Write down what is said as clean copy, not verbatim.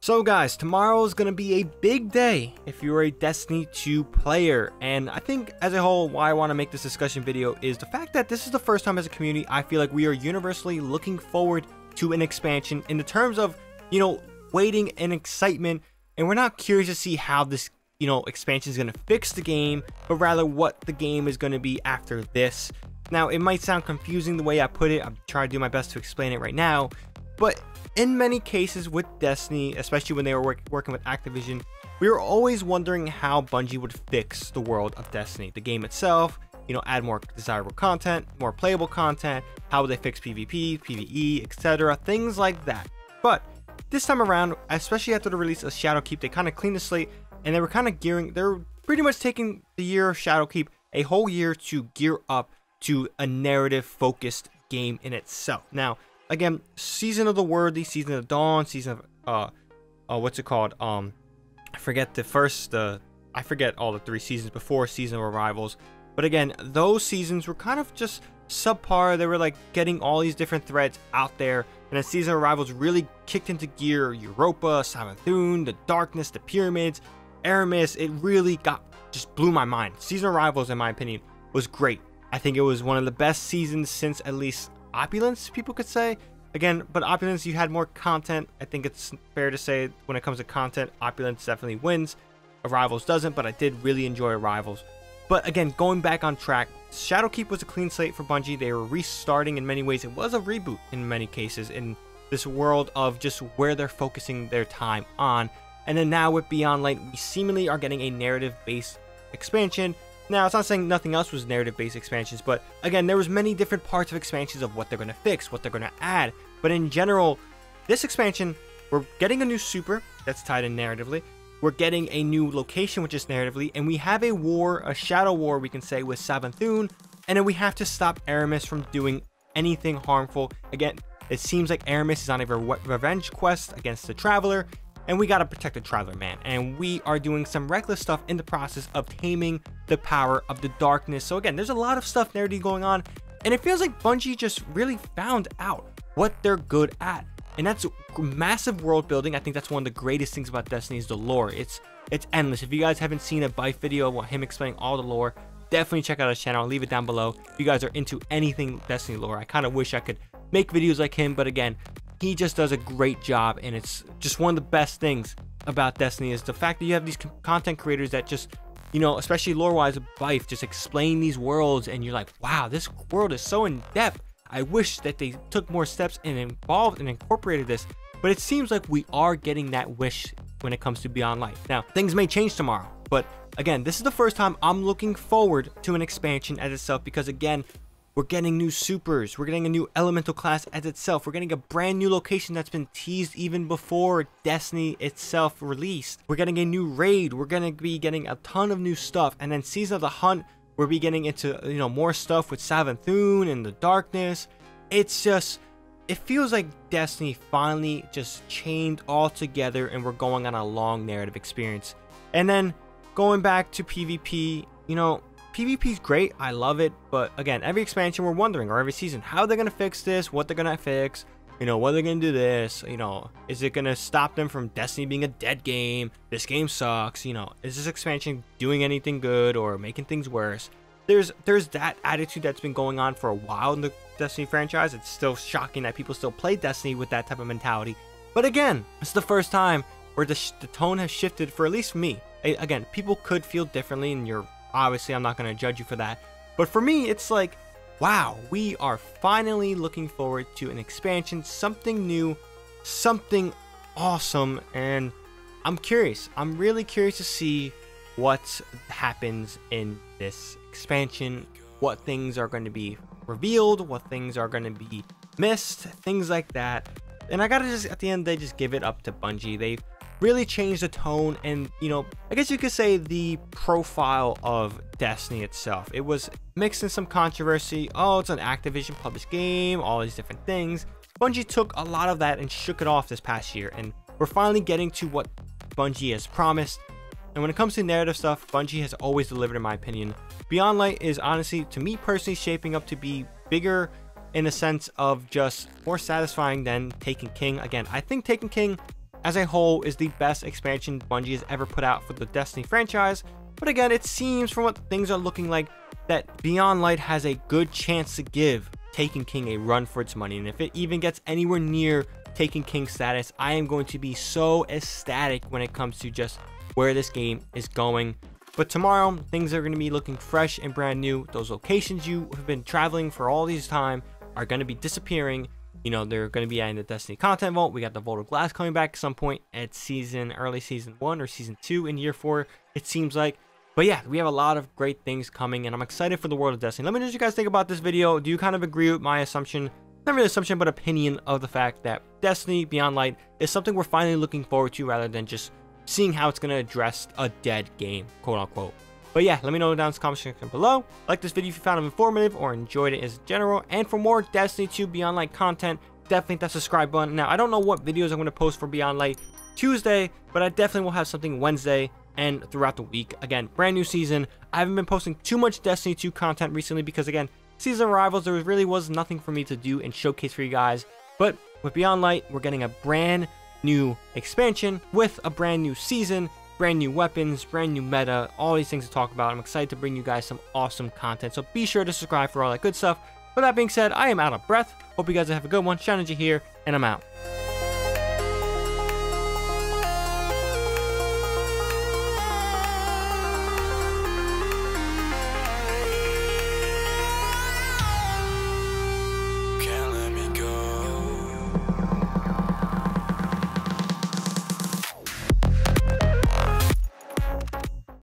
So guys, tomorrow is going to be a big day if you're a Destiny 2 player, and I think as a whole why I want to make this discussion video is the fact that this is the first time as a community I feel like we are universally looking forward to an expansion in the terms of, waiting and excitement, and we're not curious to see how this, expansion is going to fix the game, but rather what the game is going to be after this. Now, it might sound confusing the way I put it. I'm trying to do my best to explain it right now, but in many cases with Destiny, especially when they were working with Activision, we were always wondering how Bungie would fix the world of Destiny, the game itself, add more desirable content, more playable content, how would they fix PvP, PvE, etc., things like that. But this time around, especially after the release of Shadowkeep, they kind of cleaned the slate, and they were kind of they're pretty much taking the year of Shadowkeep, a whole year, to gear up to a narrative-focused game in itself. Now, again, Season of the Worthy, Season of Dawn, Season of, what's it called? I forget I forget all the 3 seasons before Season of Arrivals. But again, those seasons were kind of just subpar. They were like getting all these different threads out there. And then Season of Arrivals really kicked into gear Europa, Savathun, the Darkness, the Pyramids, Aramis. It really just blew my mind. Season of Arrivals, in my opinion, was great. I think it was one of the best seasons since at least Opulence, people could say. Again, but Opulence, you had more content. I think it's fair to say when it comes to content, Opulence definitely wins. Arrivals doesn't, but I did really enjoy Arrivals. But again, going back on track, Shadowkeep was a clean slate for Bungie. They were restarting in many ways. It was a reboot in many cases in this world of just where they're focusing their time on. And then now with Beyond Light, we seemingly are getting a narrative-based expansion. Now, it's not saying nothing else was narrative-based expansions, but again, there was many different parts of expansions of what they're going to fix, what they're going to add. But in general, this expansion, we're getting a new super that's tied in narratively. We're getting a new location, which is narratively, and we have a war, a shadow war, we can say, with Savathun, and then we have to stop Aramis from doing anything harmful. Again, it seems like Aramis is on a revenge quest against the Traveler, and we gotta protect the Traveler, man. And we are doing some reckless stuff in the process of taming the power of the darkness. So again, there's a lot of stuff narratively going on, and it feels like Bungie just really found out what they're good at. And that's massive world building. I think that's one of the greatest things about Destiny is the lore. It's endless. If you guys haven't seen a Byte video of him explaining all the lore, definitely check out his channel. I'll leave it down below. If you guys are into anything Destiny lore, I kind of wish I could make videos like him, but again, he just does a great job, and it's just one of the best things about Destiny is the fact that you have these content creators that just, especially lore-wise, Byte, just explain these worlds, and you're like, wow, this world is so in-depth. I wish that they took more steps and involved and incorporated this, but it seems like we are getting that wish when it comes to Beyond Light. Now, things may change tomorrow, but again, this is the first time I'm looking forward to an expansion as itself because, again, we're getting new supers, we're getting a new elemental class as itself, we're getting a brand new location that's been teased even before Destiny itself released. We're getting a new raid, we're going to be getting a ton of new stuff, and then Season of the Hunt, we're be getting into, more stuff with Savathun and the Darkness. It's just, it feels like Destiny finally just chained all together and we're going on a long narrative experience. And then going back to PvP, PvP's great, I love it, but again, every expansion we're wondering, or every season, how they're going to fix this, what they're going to fix, what they're going to do this, is it going to stop them from Destiny being a dead game, this game sucks, is this expansion doing anything good or making things worse? There's that attitude that's been going on for a while in the Destiny franchise. It's still shocking that people still play Destiny with that type of mentality, but again, it's the first time where the tone has shifted for at least me. Again, people could feel differently, and obviously I'm not going to judge you for that, but for me, it's like, wow, we are finally looking forward to an expansion, something new, something awesome, and I'm curious. I'm really curious to see what happens in this expansion, what things are going to be revealed, what things are going to be missed, things like that. And I gotta just, at the end, they just give it up to Bungie. They've really changed the tone and, I guess you could say the profile of Destiny itself. It was mixed in some controversy. Oh, it's an Activision published game, all these different things. Bungie took a lot of that and shook it off this past year, and we're finally getting to what Bungie has promised. And when it comes to narrative stuff, Bungie has always delivered, in my opinion. Beyond Light is honestly, to me personally, shaping up to be bigger in a sense of just more satisfying than Taken King. Again, I think Taken King as a whole is the best expansion Bungie has ever put out for the Destiny franchise. But again, it seems from what things are looking like that Beyond Light has a good chance to give Taken King a run for its money. And if it even gets anywhere near Taken King status, I am going to be so ecstatic when it comes to just where this game is going. But tomorrow, things are going to be looking fresh and brand new. Those locations you have been traveling for all these time are going to be disappearing. You know, they're going to be adding the Destiny content vault. We got the Vault of Glass coming back at some point at early season 1 or season 2 in year 4, it seems like. But yeah, we have a lot of great things coming, and I'm excited for the world of Destiny. Let me know what you guys think about this video. Do you kind of agree with my assumption? Not really assumption, but opinion of the fact that Destiny Beyond Light is something we're finally looking forward to rather than just seeing how it's going to address a dead game, quote unquote. But yeah, let me know down in the comment section below. Like this video if you found it informative or enjoyed it as general. And for more Destiny 2 Beyond Light content, definitely hit that subscribe button. Now, I don't know what videos I'm going to post for Beyond Light Tuesday, but I definitely will have something Wednesday and throughout the week. Again, brand new season. I haven't been posting too much Destiny 2 content recently because, again, season arrivals, there really was nothing for me to do and showcase for you guys. But with Beyond Light, we're getting a brand new expansion with a brand new season, brand new weapons, brand new meta, all these things to talk about. I'm excited to bring you guys some awesome content, so be sure to subscribe for all that good stuff. With that being said, I am out of breath. Hope you guys have a good one. ShadowNinja here, and I'm out.